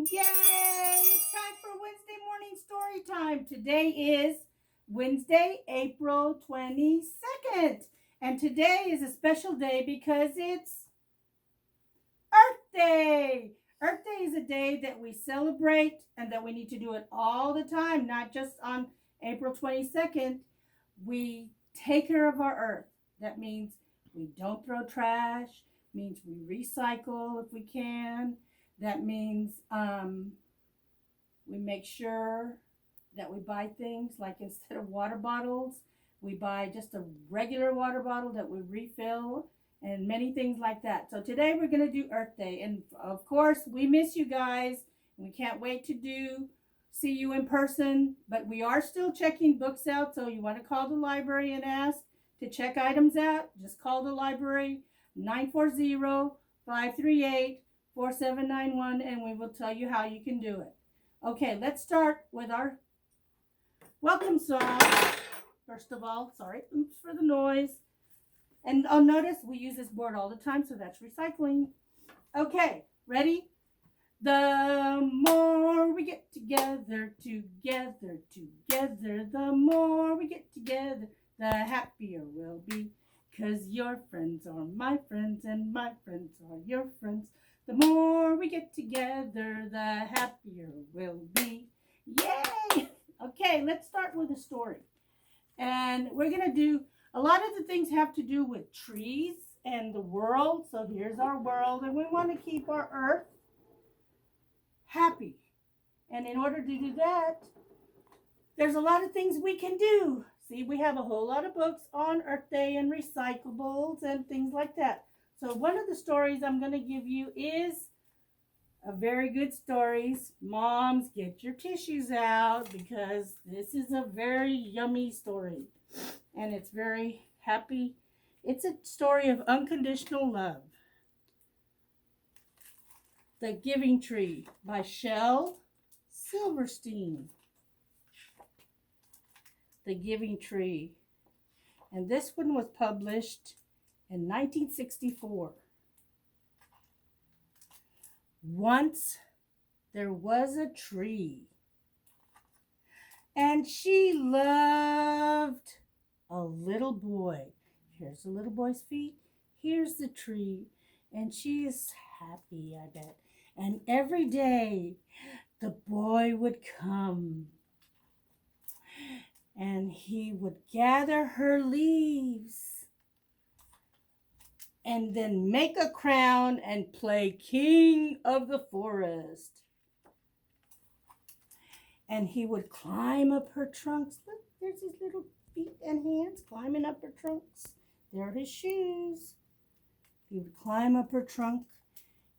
Yay! It's time for Wednesday morning story time. Today is Wednesday, April 22nd. And today is a special day because it's Earth Day. Earth Day is a day that we celebrate and that we need to do it all the time, not just on April 22nd. We take care of our earth. That means we don't throw trash, means we recycle if we can. That means we make sure that we buy things like instead of water bottles, we buy just a regular water bottle that we refill and many things like that. So today we're going to do Earth Day. And of course, we miss you guys. We can't wait to see you in person, but we are still checking books out. So you want to call the library and ask to check items out, just call the library 940-538-4791 and we will tell you how you can do it. Okay, let's start with our welcome song. First of all, sorry, oops for the noise. And I'll notice we use this board all the time, so that's recycling. Okay, ready? The more we get together, the more we get together, the happier we'll be. 'Cause your friends are my friends and my friends are your friends. The more we get together, the happier we'll be. Yay! Okay, let's start with a story. And we're going to do, a lot of the things have to do with trees and the world. So here's our world, and we want to keep our earth happy. And in order to do that, there's a lot of things we can do. See, we have a whole lot of books on Earth Day and recyclables and things like that. So one of the stories I'm going to give you is a very good story. Moms, get your tissues out because this is a very yummy story. And it's very happy. It's a story of unconditional love. The Giving Tree by Shel Silverstein. The Giving Tree. And this one was published in 1964. Once there was a tree, and she loved a little boy. Here's the little boy's feet. Here's the tree. And she is happy, I bet. And every day the boy would come and he would gather her leaves and then make a crown and play king of the forest. And he would climb up her trunks. Look, there's his little feet and hands climbing up her trunks. There are his shoes. He would climb up her trunk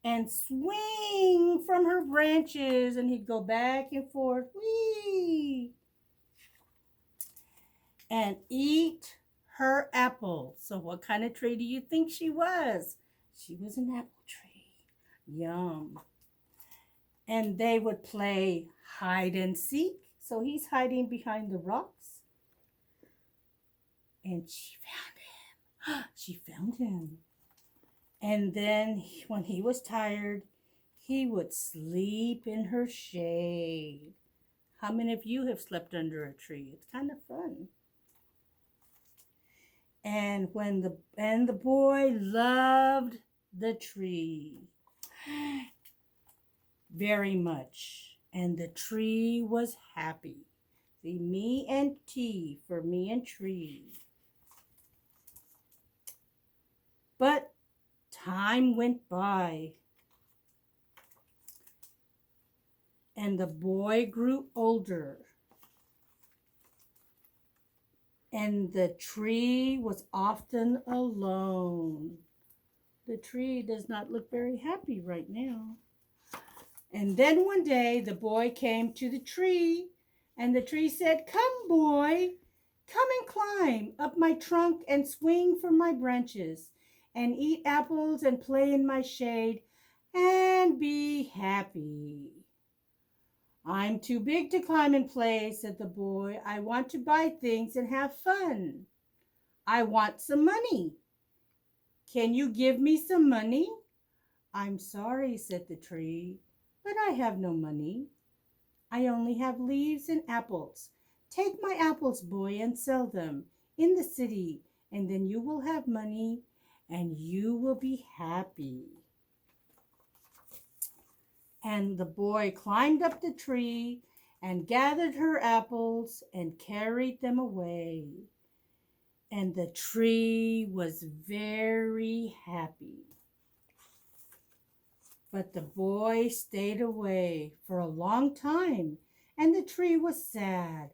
and swing from her branches, and he'd go back and forth, whee, and eat her apple. So what kind of tree do you think she was? She was an apple tree. Yum. And they would play hide and seek. So he's hiding behind the rocks. And she found him. She found him. And then when he was tired, he would sleep in her shade. How many of you have slept under a tree? It's kind of fun. And the boy loved the tree very much. And the tree was happy. See, me and T for me and tree. But time went by, and the boy grew older, and the tree was often alone. The tree does not look very happy right now. And then one day the boy came to the tree, and the tree said, "Come, boy, come and climb up my trunk and swing from my branches and eat apples and play in my shade and be happy." "I'm too big to climb and play," said the boy. "I want to buy things and have fun. I want some money. Can you give me some money?" "I'm sorry," said the tree. but I have no money. I only have leaves and apples. Take my apples, boy, and sell them in the city, and then you will have money and you will be happy." And the boy climbed up the tree and gathered her apples and carried them away. And the tree was very happy. But the boy stayed away for a long time, and the tree was sad.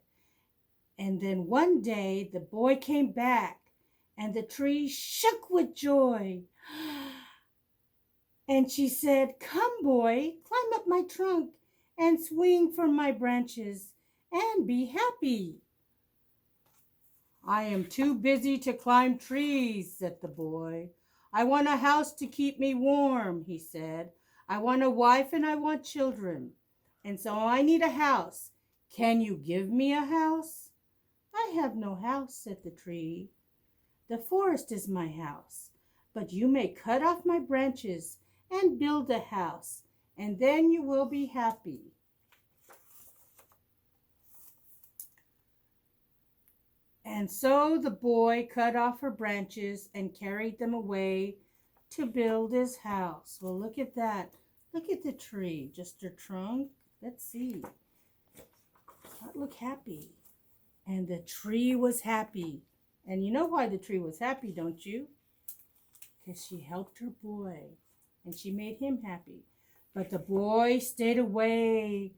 And then one day the boy came back, and the tree shook with joy. And she said, "Come, boy, climb up my trunk and swing from my branches and be happy." "I am too busy to climb trees," said the boy. "I want a house to keep me warm," he said. "I want a wife and I want children. And so I need a house. Can you give me a house?" "I have no house," said the tree. "The forest is my house. But you may cut off my branches and build a house, and then you will be happy." And so the boy cut off her branches and carried them away to build his house. Well, look at that. Look at the tree. Just her trunk. Let's see. Look happy. And the tree was happy. And you know why the tree was happy, don't you? Because she helped her boy. And she made him happy. But the boy stayed away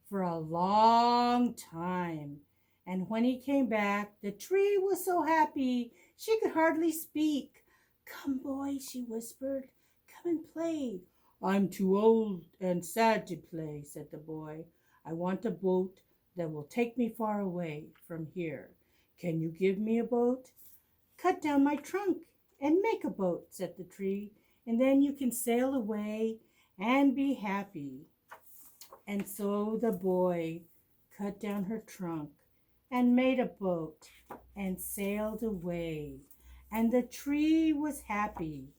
for a long time. And when he came back, the tree was so happy she could hardly speak. "Come, boy," she whispered. "Come and play." "I'm too old and sad to play," said the boy. "I want a boat that will take me far away from here. Can you give me a boat?" "Cut down my trunk and make a boat," said the tree, "and then you can sail away and be happy." And so the boy cut down her trunk and made a boat and sailed away. And the tree was happy,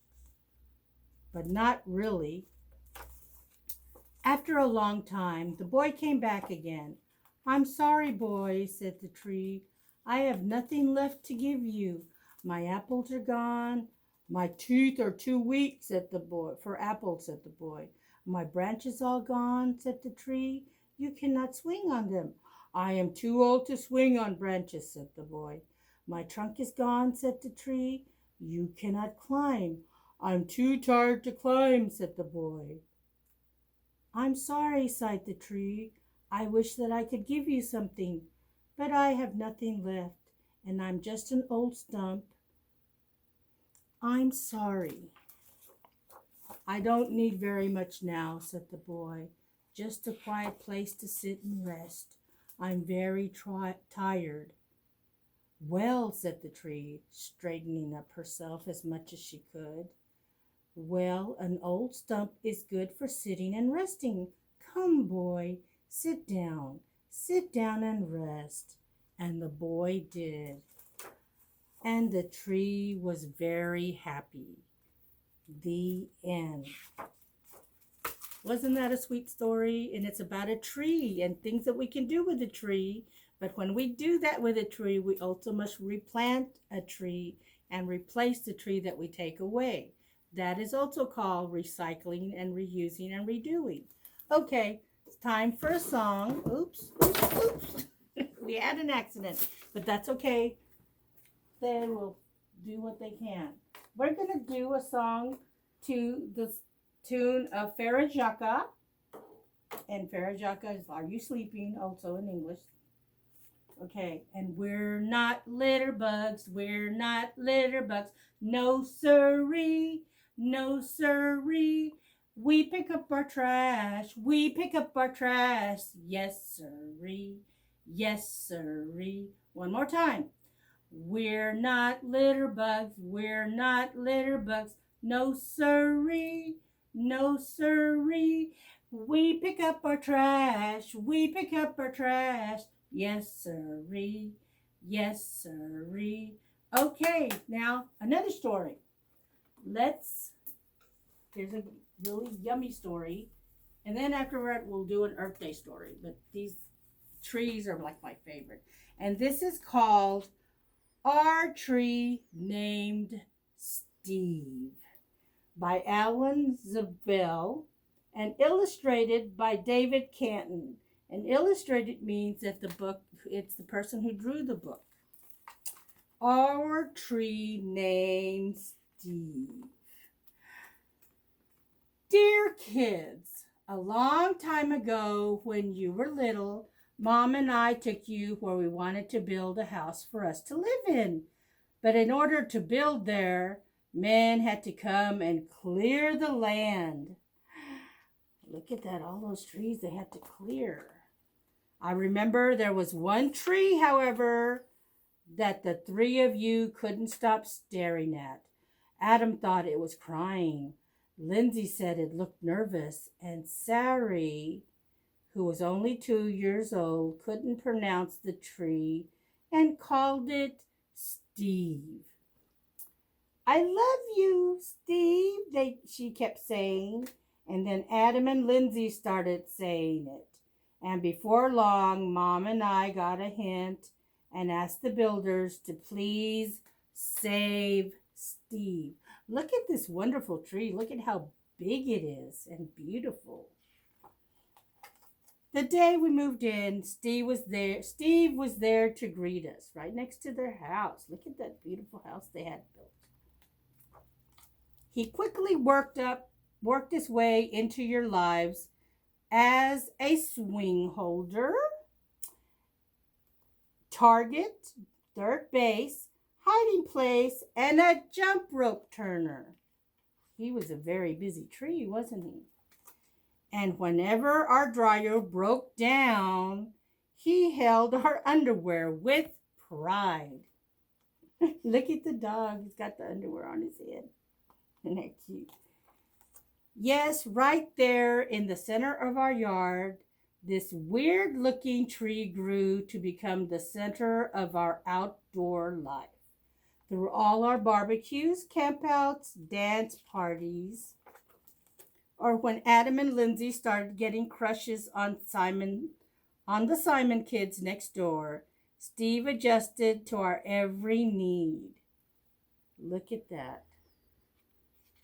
but not really. After a long time, the boy came back again. "I'm sorry, boy," said the tree. "I have nothing left to give you. My apples are gone. My teeth are too weak," said the boy. "For apples," said the boy. "My branch is all gone," said the tree. "You cannot swing on them." "I am too old to swing on branches," said the boy. "My trunk is gone," said the tree. "You cannot climb." "I'm too tired to climb," said the boy. "I'm sorry," sighed the tree. "I wish that I could give you something, but I have nothing left, and I'm just an old stump. I'm sorry." "I don't need very much now," said the boy. "Just a quiet place to sit and rest. I'm very tired." "Well," said the tree, straightening up herself as much as she could. "Well, an old stump is good for sitting and resting. Come, boy, sit down and rest." And the boy did. And the tree was very happy. The end. Wasn't that a sweet story? And it's about a tree and things that we can do with a tree. But when we do that with a tree, we also must replant a tree and replace the tree that we take away. That is also called recycling and reusing and redoing. Okay, it's time for a song. Oops, oops, oops. We had an accident, but that's okay. They will do what they can. We're going to do a song to the tune of Frere, Jacques. And Frere, Jacques is "Are You Sleeping?" also in English. Okay, and we're not litterbugs, we're not litterbugs. No siree, no siree. We pick up our trash, we pick up our trash. Yes siree, yes siree. One more time. We're not litterbugs, we're not litterbugs. No siree, no siree. We pick up our trash, we pick up our trash. Yes siree, yes siree. Okay, now another story. Here's a really yummy story. And then afterward, we'll do an Earth Day story. But these trees are like my favorite. And this is called Our Tree Named Steve by Alan Zweibel and illustrated by David Catrow. And illustrated means that the book, it's the person who drew the book. Our Tree Named Steve. Dear kids, a long time ago when you were little, Mom and I took you where we wanted to build a house for us to live in. But in order to build there, men had to come and clear the land. Look at that, all those trees they had to clear. I remember there was one tree, however, that the three of you couldn't stop staring at. Adam thought it was crying. Lindsay said it looked nervous, and Siree, who was only 2 years old, couldn't pronounce the tree and called it Steve. I love you, Steve, she kept saying. And then Adam and Lindsay started saying it. And before long, Mom and I got a hint and asked the builders to please save Steve. Look at this wonderful tree. Look at how big it is and beautiful. The day we moved in, Steve was there. Steve was there to greet us, right next to their house. Look at that beautiful house they had built. He quickly worked his way into your lives as a swing holder, target, third base, hiding place, and a jump rope turner. He was a very busy tree, wasn't he? And whenever our dryer broke down, he held our underwear with pride. Look at the dog. He's got the underwear on his head. Isn't that cute? Yes, right there in the center of our yard, this weird-looking tree grew to become the center of our outdoor life. Through all our barbecues, campouts, dance parties, or when Adam and Lindsay started getting crushes on the Simon kids next door, Steve adjusted to our every need. Look at that.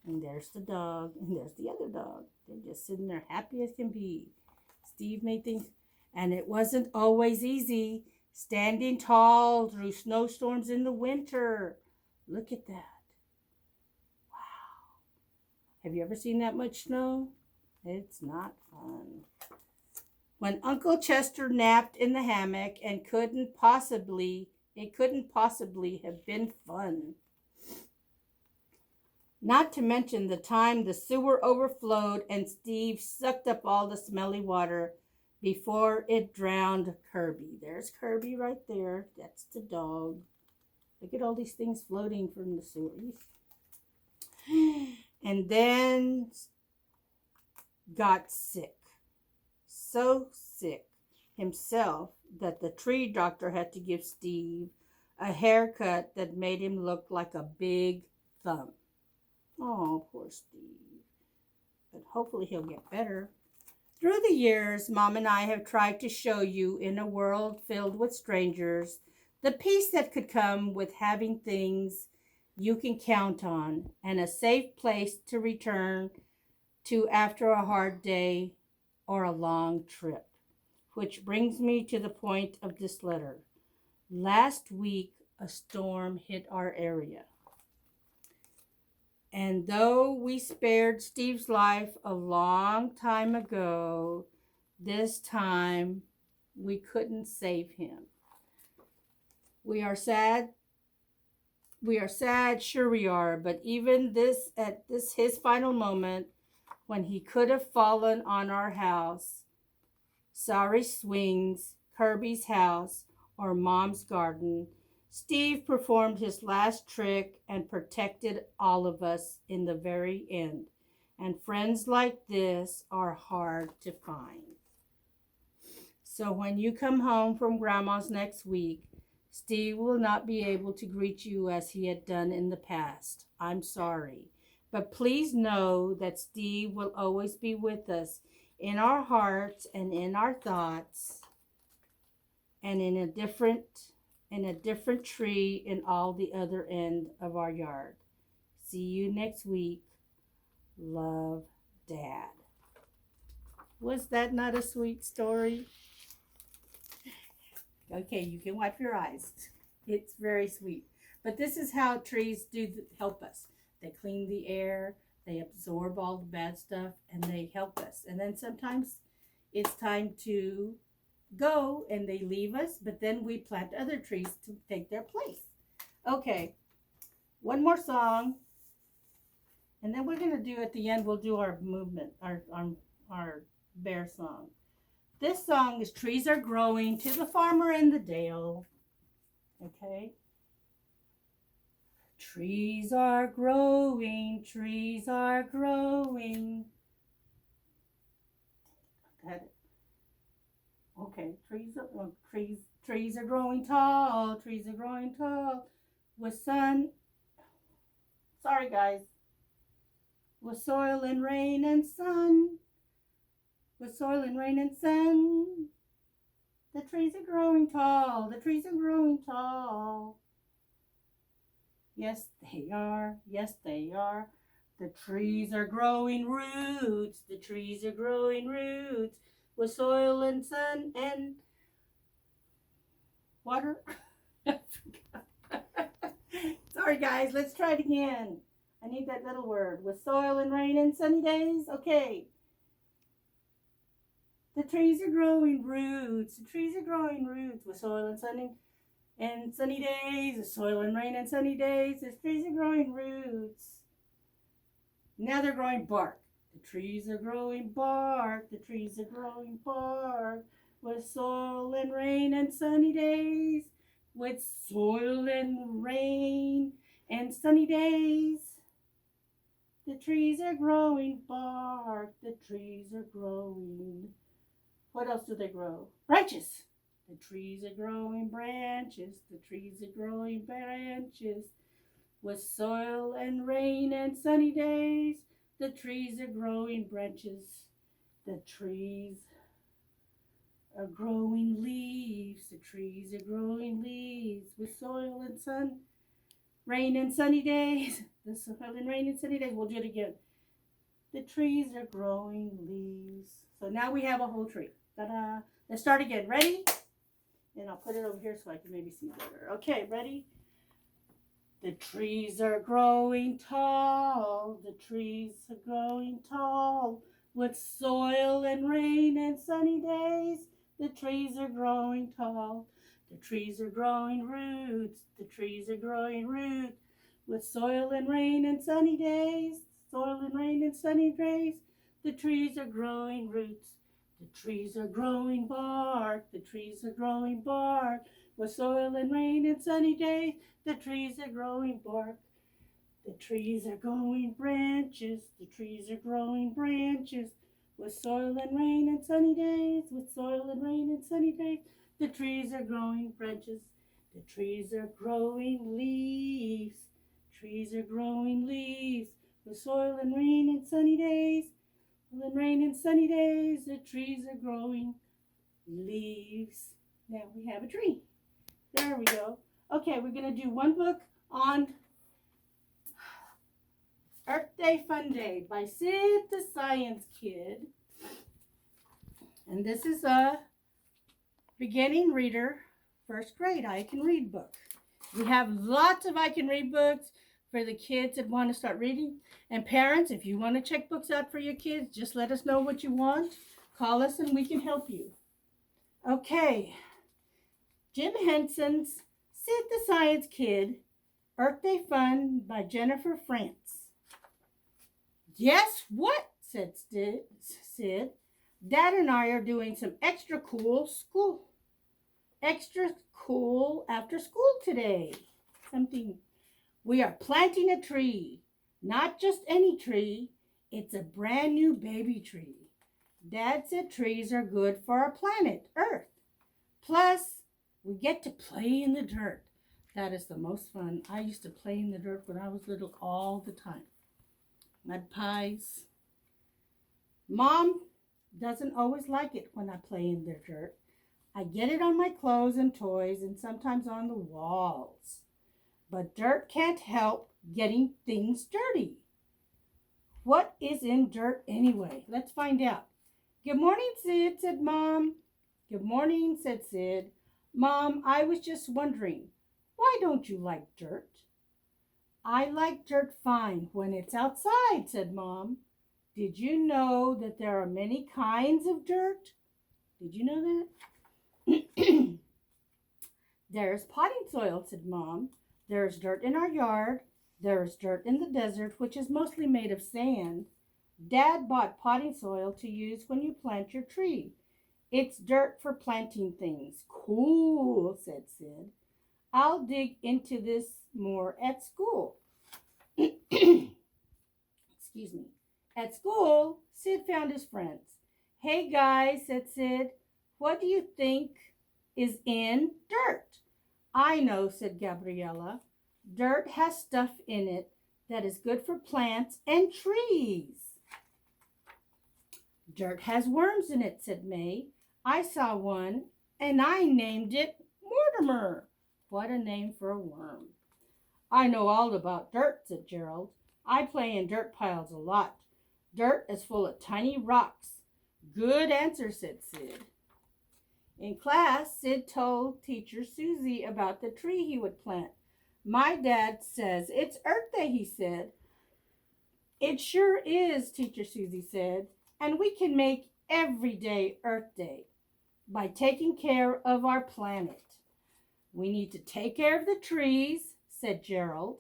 And there's the dog, and there's the other dog. They're just sitting there happy as can be. Steve made things, and it wasn't always easy, standing tall through snowstorms in the winter. Look at that. Wow. Have you ever seen that much snow? It's not fun. When Uncle Chester napped in the hammock and it couldn't possibly have been fun. Not to mention the time the sewer overflowed and Steve sucked up all the smelly water before it drowned Kirby. There's Kirby right there. That's the dog. Look at all these things floating from the sewer. And then got sick. So sick himself that the tree doctor had to give Steve a haircut that made him look like a big thumb. Oh, poor Steve. But hopefully he'll get better. Through the years, Mom and I have tried to show you in a world filled with strangers the peace that could come with having things you can count on and a safe place to return to after a hard day or a long trip. Which brings me to the point of this letter. Last week, a storm hit our area. And though we spared Steve's life a long time ago, this time we couldn't save him. We are sad. Sure we are, but even his final moment, when he could have fallen on our house, Sorry Swings, Kirby's house, or Mom's garden, Steve performed his last trick and protected all of us in the very end. And friends like this are hard to find. So when you come home from Grandma's next week, Steve will not be able to greet you as he had done in the past. I'm sorry. But please know that Steve will always be with us, in our hearts and in our thoughts and in a different tree in all the other end of our yard. See you next week. Love, Dad. Was that not a sweet story? Okay, you can wipe your eyes. It's very sweet. But this is how trees do help us. They clean the air, they absorb all the bad stuff, and they help us. And then sometimes it's time to go and they leave us, but then we plant other trees to take their place. Okay, one more song. And then we're going to do at the end, we'll do our movement, our bear song. This song is Trees Are Growing to the Farmer in the Dale. Okay. Trees are growing, trees are growing. Got it. Okay, trees are growing tall, trees are growing tall. With sun, sorry guys, with soil and rain and sun. With soil and rain and sun, the trees are growing tall, the trees are growing tall. Yes, they are, yes, they are. The trees are growing roots, the trees are growing roots. With soil and sun and water. Sorry guys, let's try it again. I need that little word. With soil and rain and sunny days. Okay. The trees are growing roots. The trees are growing roots with soil and sunny days. With soil and rain and sunny days. The trees are growing roots. Now they're growing bark. The trees are growing bark. The trees are growing bark. With soil and rain and sunny days. With soil and rain and sunny days. The trees are growing bark. The trees are growing. What else do they grow? Branches. The trees are growing branches. The trees are growing branches. With soil and rain and sunny days, the trees are growing branches. The trees are growing leaves. The trees are growing leaves. With soil and sun, rain and sunny days. The soil and rain and sunny days. We'll do it again. The trees are growing leaves. So now we have a whole tree. Ta-da. Let's start again. Ready? And I'll put it over here so I can maybe see better. Okay, ready? The trees are growing tall. The trees are growing tall. With soil and rain and sunny days, the trees are growing tall. The trees are growing roots. The trees are growing roots. With soil and rain and sunny days, soil and rain and sunny days, the trees are growing roots. The trees are growing bark. The trees are growing bark. With soil and rain and sunny days, the trees are growing bark. The trees are growing branches. The trees are growing branches. With soil and rain and sunny days, with soil and rain and sunny days, the trees are growing branches. The trees are growing leaves. Trees are growing leaves. With soil and rain and sunny days, and rain and sunny days, the trees are growing leaves. Now we have a tree. There we go. Okay, we're going to do one book on Earth Day Fun Day by Sid the Science Kid. And this is a beginning reader, first grade, I Can Read book. We have lots of I Can Read books for the kids that want to start reading. And parents, if you want to check books out for your kids, just let us know what you want. Call us and we can help you. Okay. Jim Henson's Sid the Science Kid, Earth Day Fun by Jennifer Frantz. Guess what? Said Sid. Dad and I are doing some extra cool after school today. We are planting a tree. Not just any tree. It's a brand new baby tree. Dad said trees are good for our planet, Earth. Plus, we get to play in the dirt. That is the most fun. I used to play in the dirt when I was little all the time. Mud pies. Mom, doesn't always like it when I play in their dirt. I get it on my clothes and toys and sometimes on the walls. But dirt can't help getting things dirty. What is in dirt anyway? Let's find out. Good morning, Sid, said Mom. Good morning, said Sid. Mom, I was just wondering, why don't you like dirt? I like dirt fine when it's outside, said Mom. Did you know that there are many kinds of dirt? Did you know that? There's potting soil, said Mom. There's dirt in our yard. There's dirt in the desert, which is mostly made of sand. Dad bought potting soil to use when you plant your tree. It's dirt for planting things. Cool, said Sid. I'll dig into this more at school. Excuse me. At school, Sid found his friends. Hey guys, said Sid, what do you think is in dirt? I know, said Gabriella. Dirt has stuff in it that is good for plants and trees. Dirt has worms in it, said May. I saw one and I named it Mortimer. What a name for a worm. I know all about dirt, said Gerald. I play in dirt piles a lot. Dirt is full of tiny rocks. Good answer, said Sid. In class, Sid told teacher Susie about the tree he would plant. My dad says it's Earth Day, he said. It sure is, teacher Susie said, and we can make every day Earth Day by taking care of our planet. We need to take care of the trees, said Gerald,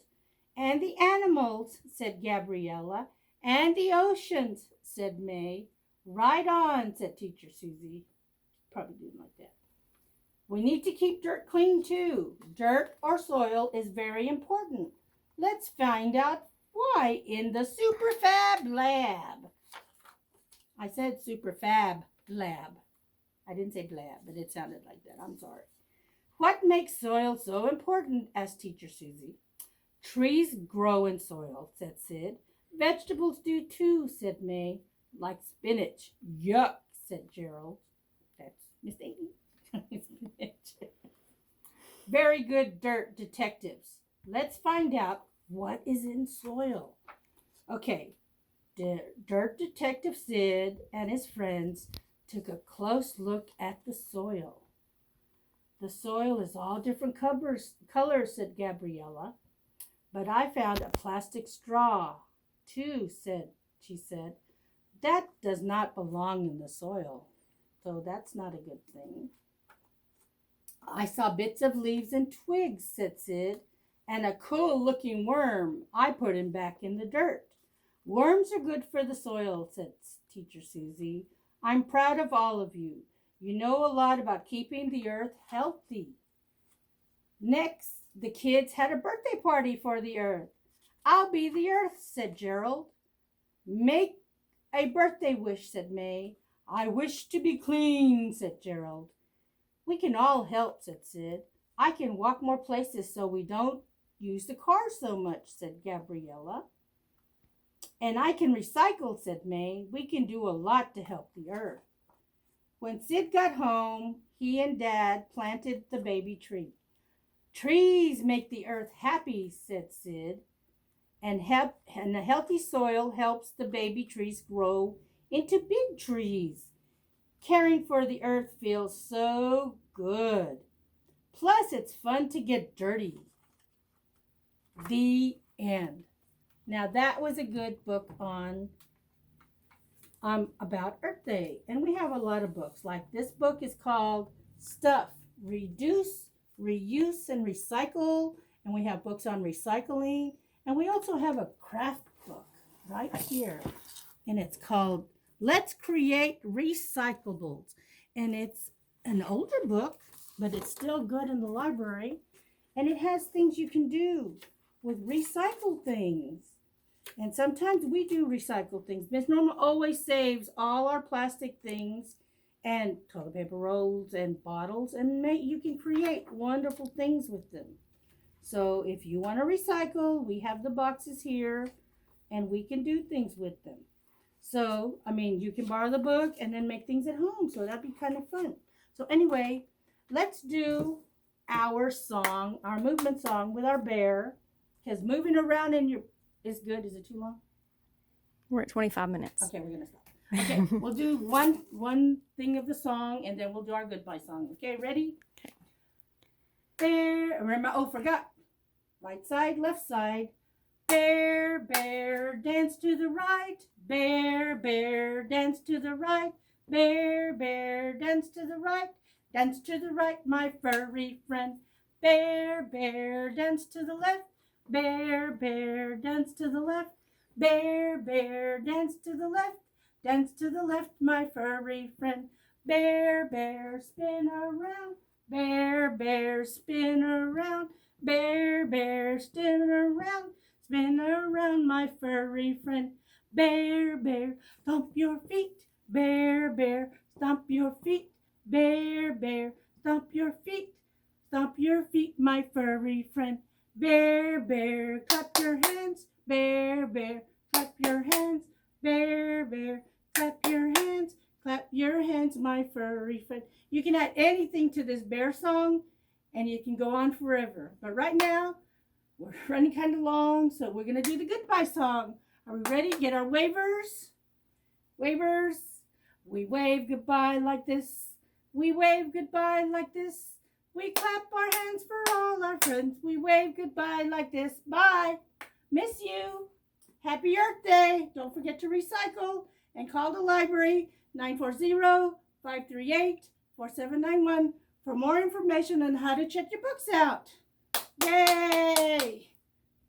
and the animals, said Gabriella, and the oceans, said May. Right on, said teacher Susie. Probably didn't like that. We need to keep dirt clean too. Dirt or soil is very important. Let's find out why in the Superfab Lab. I said Superfab Lab. I didn't say blab, but it sounded like that. I'm sorry. What makes soil so important? Asked teacher Susie. Trees grow in soil, said Sid. Vegetables do too, said May. Like spinach. Yuck, said Gerald. That's Miss Amy. Very good, dirt detectives. Let's find out what is in soil. Okay, Dirt Detective Sid and his friends took a close look at the soil. The soil is all different colors, said Gabriella. But I found a plastic straw, too, she said. That does not belong in the soil, so that's not a good thing. I saw bits of leaves and twigs, said Sid, and a cool-looking worm. I put him back in the dirt. Worms are good for the soil, said teacher Susie. I'm proud of all of you. You know a lot about keeping the earth healthy. Next, the kids had a birthday party for the earth. I'll be the earth, said Gerald. Make a birthday wish, said May. I wish to be clean, said Gerald. We can all help, said Sid. I can walk more places so we don't use the car so much, said Gabriella. And I can recycle, said May. We can do a lot to help the earth. When Sid got home, he and Dad planted the baby tree. Trees make the earth happy, said Sid. And the healthy soil helps the baby trees grow into big trees. Caring for the earth feels so good. Plus, it's fun to get dirty. The end. Now, that was a good book on about Earth Day. And we have a lot of books. Like this book is called Stuff, Reduce, Reuse, and Recycle. And we have books on recycling. And we also have a craft book right here. And it's called Let's Create Recyclables. And it's an older book, but it's still good in the library. And it has things you can do with recycled things. And sometimes we do recycle things. Miss Norma always saves all our plastic things and toilet paper rolls and bottles. And you can create wonderful things with them. So if you want to recycle, we have the boxes here. And we can do things with them. So, I mean, you can borrow the book and then make things at home. So that'd be kind of fun. So anyway, let's do our song, our movement song with our bear. Because moving around in your is good. Is it too long? We're at 25 minutes. Okay, we're gonna stop. Okay, we'll do one thing of the song and then we'll do our goodbye song. Okay, ready? Okay. Bear, remember, oh, forgot. Right side, left side. Bear, bear, dance to the right. Bear, bear, dance to the right. Bear, bear, dance to the right. Dance to the right, my furry friend. Bear, bear, dance to the left. Bear, bear, dance to the left. Bear, bear, dance to the left. Dance to the left, my furry friend. Bear, bear, spin around. Bear, bear, spin around. Bear, bear, spin around. Spin around, my furry friend. Bear, bear, stomp your feet. Bear, bear, stomp your feet. Bear, bear, stomp your feet. Stomp your feet, my furry friend. Bear, bear, clap your hands. Bear, bear, clap your hands. Bear, bear, clap your hands. Clap your hands, my furry friend. You can add anything to this bear song, and you can go on forever. But right now, we're running kind of long, so we're going to do the goodbye song. Are we ready? Get our wavers. Wavers. We wave goodbye like this. We wave goodbye like this. We clap our hands for all our friends. We wave goodbye like this. Bye. Miss you. Happy Earth Day. Don't forget to recycle and call the library 940-538-4791 for more information on how to check your books out. Yay!